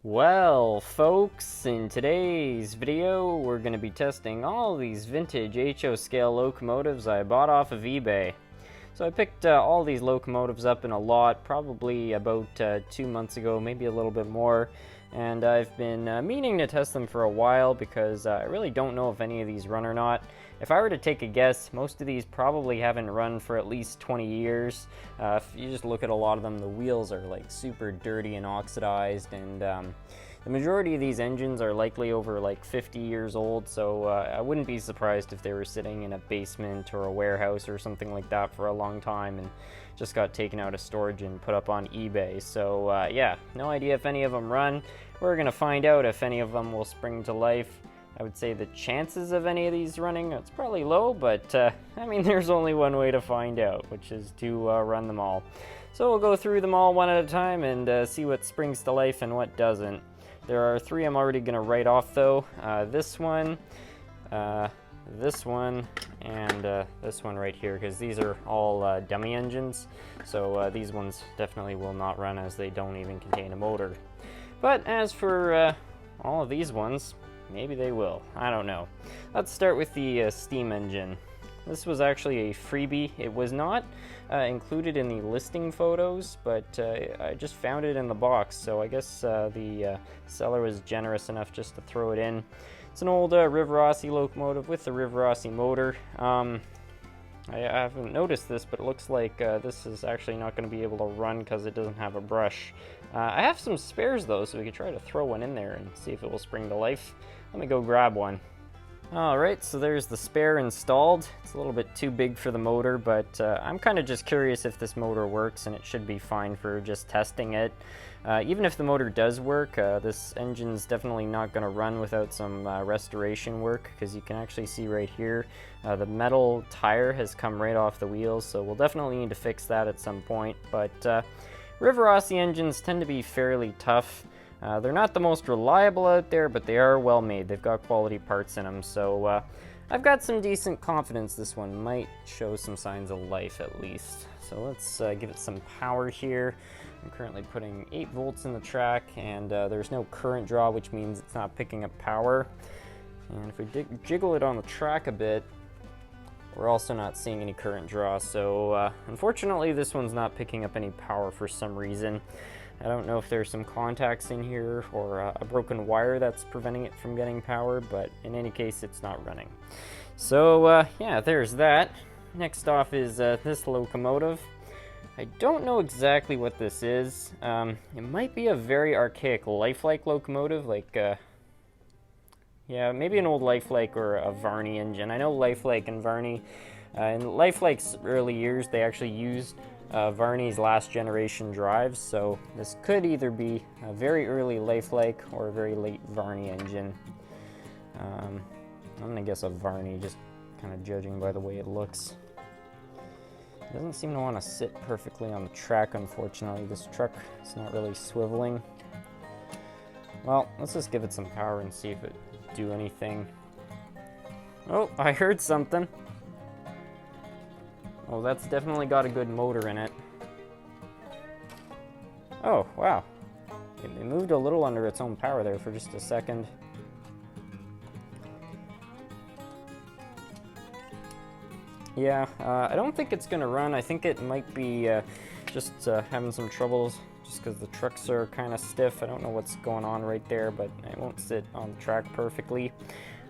Well, folks, in today's video, we're going to be testing all these vintage HO scale locomotives I bought off of eBay. So I picked all these locomotives up in a lot, probably about 2 months ago, maybe a little bit more. And I've been meaning to test them for a while because I really don't know if any of these run or not. If I were to take a guess, most of these probably haven't run for at least 20 years. If you just look at a lot of them, the wheels are like super dirty and oxidized, and the majority of these engines are likely over like 50 years old, so I wouldn't be surprised if they were sitting in a basement or a warehouse or something like that for a long time and just got taken out of storage and put up on eBay. So yeah, no idea if any of them run. We're gonna find out if any of them will spring to life. I would say the chances of any of these running, it's probably low, but I mean, there's only one way to find out, which is to run them all. So we'll go through them all one at a time and see what springs to life and what doesn't. There are 3 I'm already gonna write off though. This one, and this one right here, because these are all dummy engines. So these ones definitely will not run as they don't even contain a motor. But as for all of these ones, maybe they will. I don't know. Let's start with the steam engine. This was actually a freebie. It was not included in the listing photos, but I just found it in the box, so I guess the seller was generous enough just to throw it in. It's an old Riv Rossi locomotive with the Riv Rossi motor. I haven't noticed this, but it looks like this is actually not going to be able to run because it doesn't have a brush. I have some spares though, so we could try to throw one in there and see if it will spring to life. Let me go grab one. Alright, so there's the spare installed. It's a little bit too big for the motor, but I'm kind of just curious if this motor works, and it should be fine for just testing it. Even if the motor does work, this engine's definitely not going to run without some restoration work, because you can actually see right here, the metal tire has come right off the wheels, so we'll definitely need to fix that at some point. But Riv Rossi engines tend to be fairly tough. They're not the most reliable out there, but they are well made. They've got quality parts in them, so I've got some decent confidence this one might show some signs of life at least. So let's give it some power here. I'm currently putting 8 volts in the track, and there's no current draw, which means it's not picking up power. And if we jiggle it on the track a bit, we're also not seeing any current draw, so unfortunately this one's not picking up any power for some reason. I don't know if there's some contacts in here or a broken wire that's preventing it from getting power, but in any case it's not running. So yeah, there's that. Next off is this locomotive. I don't know exactly what this is. It might be a very archaic lifelike locomotive, like yeah, maybe an old lifelike or a Varney engine. I know lifelike and Varney, in lifelike's early years they actually used Varney's last generation drives, so this could either be a very early lifelike or a very late Varney engine. I'm gonna guess a Varney, just kind of judging by the way it looks. It doesn't seem to want to sit perfectly on the track, unfortunately. This truck is not really swiveling. Well, let's just give it some power and see if it do anything. Oh, I heard something. Oh, that's definitely got a good motor in it. Oh, wow. It moved a little under its own power there for just a second. Yeah, I don't think it's gonna run. I think it might be just having some troubles just because the trucks are kind of stiff. I don't know what's going on right there, but it won't sit on the track perfectly.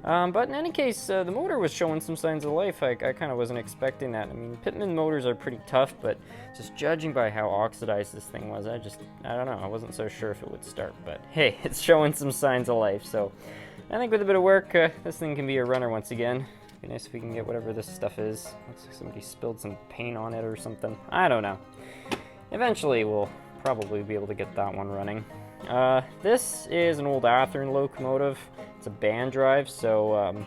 But in any case, the motor was showing some signs of life. I kind of wasn't expecting that. I mean, Pitman motors are pretty tough, but just judging by how oxidized this thing was, I don't know. I wasn't so sure if it would start, but hey, it's showing some signs of life. So I think with a bit of work, this thing can be a runner once again. Be nice if we can get whatever this stuff is. Looks like somebody spilled some paint on it or something. I don't know. Eventually, we'll probably be able to get that one running. This is an old Athearn locomotive. It's a band drive, so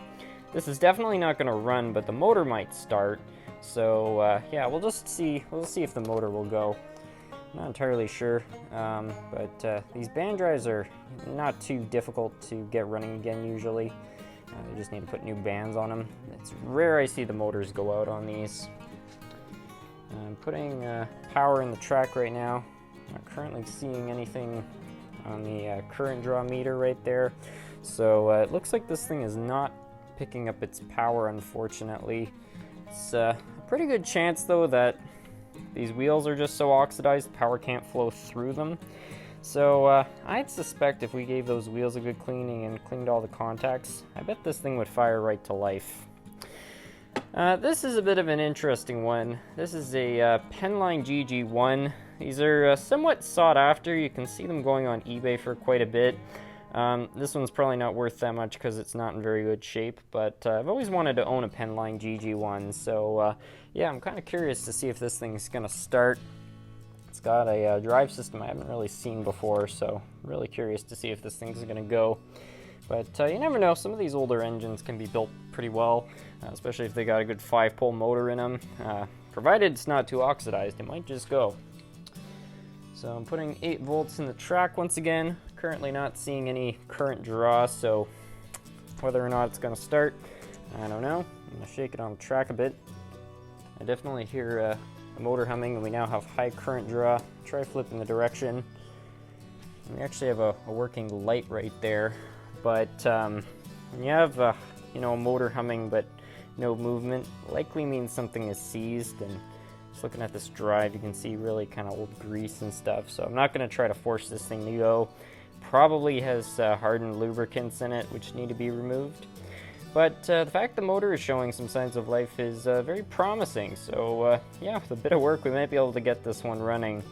this is definitely not going to run, but the motor might start. So yeah, we'll just see. We'll see if the motor will go. I'm not entirely sure, but these band drives are not too difficult to get running again usually. You just need to put new bands on them. It's rare I see the motors go out on these. I'm putting power in the track right now. Not currently seeing anything on the current draw meter right there. So it looks like this thing is not picking up its power, unfortunately. It's a pretty good chance though that these wheels are just so oxidized power can't flow through them. So I'd suspect if we gave those wheels a good cleaning and cleaned all the contacts, I bet this thing would fire right to life. This is a bit of an interesting one. This is a Penline GG1. These are somewhat sought after. You can see them going on eBay for quite a bit. This one's probably not worth that much because it's not in very good shape, but I've always wanted to own a Penline GG1, so yeah, I'm kind of curious to see if this thing's going to start. It's got a drive system I haven't really seen before, so I'm really curious to see if this thing's going to go. But you never know, some of these older engines can be built pretty well, especially if they got a good 5-pole motor in them. Provided it's not too oxidized, it might just go. So I'm putting 8 volts in the track once again. Currently not seeing any current draw, so whether or not it's going to start, I don't know. I'm going to shake it on the track a bit. I definitely hear the motor humming, and we now have high current draw. Try flipping the direction. And we actually have a working light right there. But when you have you know, a motor humming but no movement, likely means something is seized. And just looking at this drive, you can see really kind of old grease and stuff. So I'm not going to try to force this thing to go. Probably has hardened lubricants in it, which need to be removed. But the fact the motor is showing some signs of life is very promising. So yeah, with a bit of work, we might be able to get this one running.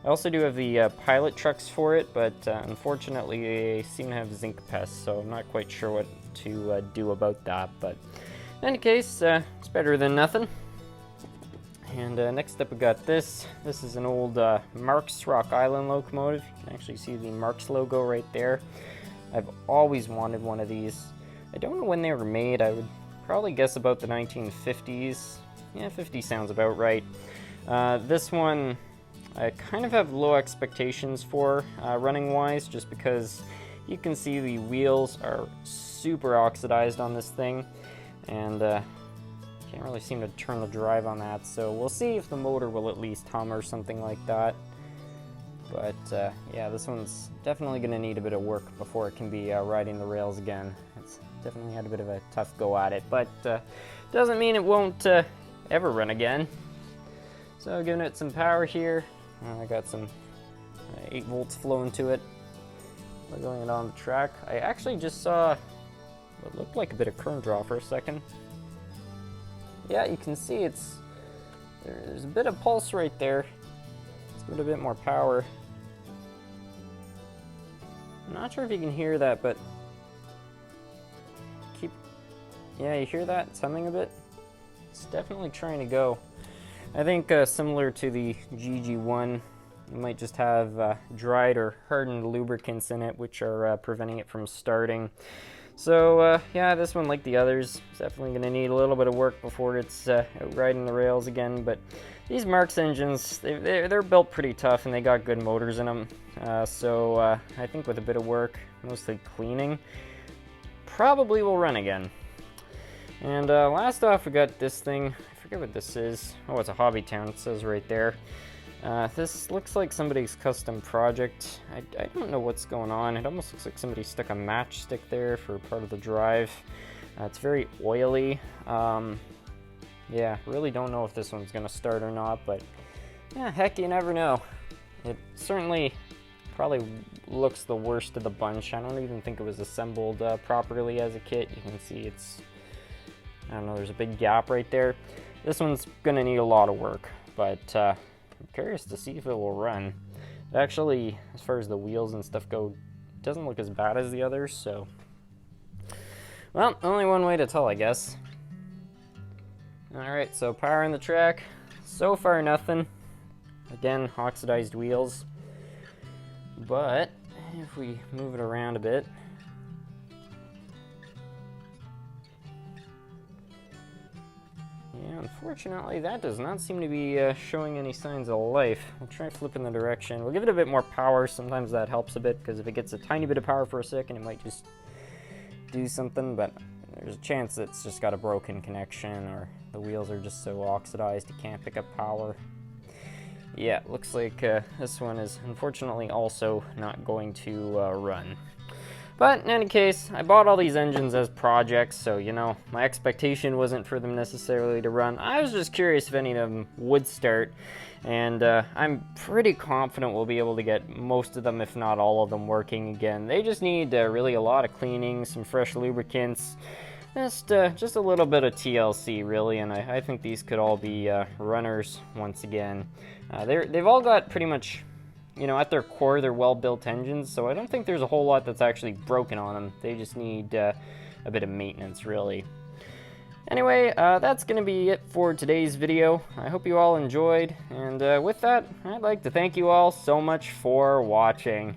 I also do have the pilot trucks for it, but unfortunately they seem to have zinc pests, so I'm not quite sure what to do about that. But in any case, it's better than nothing. And next up we got this. This is an old Marks Rock Island locomotive. You can actually see the Marks logo right there. I've always wanted one of these. I don't know when they were made. I would probably guess about the 1950s. Yeah, 50 sounds about right. This one I kind of have low expectations for running wise, just because you can see the wheels are super oxidized on this thing, and can't really seem to turn the drive on that, so we'll see if the motor will at least hum or something like that. But yeah, this one's definitely going to need a bit of work before it can be riding the rails again. It's definitely had a bit of a tough go at it, but doesn't mean it won't ever run again. So giving it some power here. I got some 8 volts flowing to it. We're going it on the track. I actually just saw what looked like a bit of current draw for a second. Yeah, you can see there's a bit of pulse right there. Let's give it a bit more power. I'm not sure if you can hear that, but yeah, you hear that? It's humming a bit. It's definitely trying to go. I think similar to the GG1, you might just have dried or hardened lubricants in it, which are preventing it from starting. So yeah, this one, like the others, is definitely going to need a little bit of work before it's out riding the rails again. But these Marks engines, they're built pretty tough, and they got good motors in them. So I think with a bit of work, mostly cleaning, probably will run again. And last off, we got this thing. I forget what this is. Oh, it's a Hobby Town, it says right there. This looks like somebody's custom project. I don't know what's going on. It almost looks like somebody stuck a matchstick there for part of the drive. It's very oily. Yeah, really don't know if this one's going to start or not, but yeah, heck, you never know. It certainly probably looks the worst of the bunch. I don't even think it was assembled properly as a kit. You can see it's, I don't know, there's a big gap right there. This one's going to need a lot of work, but I'm curious to see if it will run. It actually, as far as the wheels and stuff go, doesn't look as bad as the others, so well, only one way to tell, I guess. Alright, so power in the track. So far nothing. Again, oxidized wheels. But if we move it around a bit, yeah, unfortunately that does not seem to be showing any signs of life. We'll try flipping the direction. We'll give it a bit more power. Sometimes that helps a bit, because if it gets a tiny bit of power for a second, it might just do something, but there's a chance it's just got a broken connection, or the wheels are just so oxidized you can't pick up power. Yeah, looks like this one is unfortunately also not going to run. But in any case, I bought all these engines as projects, so you know, my expectation wasn't for them necessarily to run. I was just curious if any of them would start, and I'm pretty confident we'll be able to get most of them, if not all of them, working again. They just need really a lot of cleaning, some fresh lubricants, just a little bit of TLC, really, and I think these could all be runners once again. They've all got pretty much, you know, at their core, they're well-built engines, so I don't think there's a whole lot that's actually broken on them. They just need a bit of maintenance, really. Anyway, that's going to be it for today's video. I hope you all enjoyed, and with that, I'd like to thank you all so much for watching.